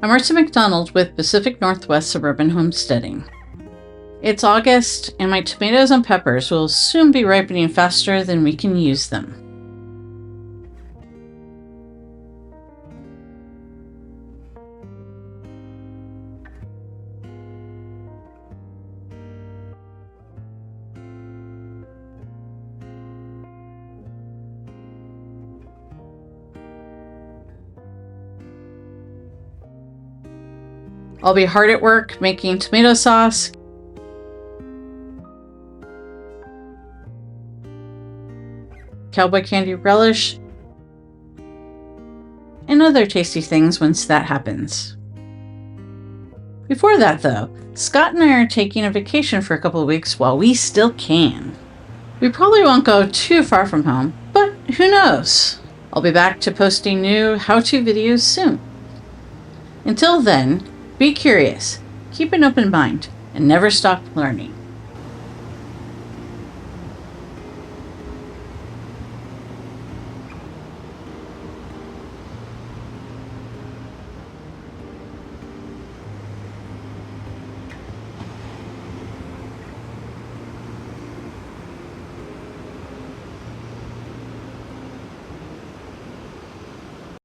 I'm Marcia McDonald with Pacific Northwest Suburban Homesteading. It's August, and my tomatoes and peppers will soon be ripening faster than we can use them. I'll be hard at work making tomato sauce, Cowboy candy relish, and other tasty things once that happens. Before that though, Scott and I are taking a vacation for a couple of weeks while we still can. We probably won't go too far from home, but who knows? I'll be back to posting new how-to videos soon. Until then, be curious, keep an open mind, and never stop learning.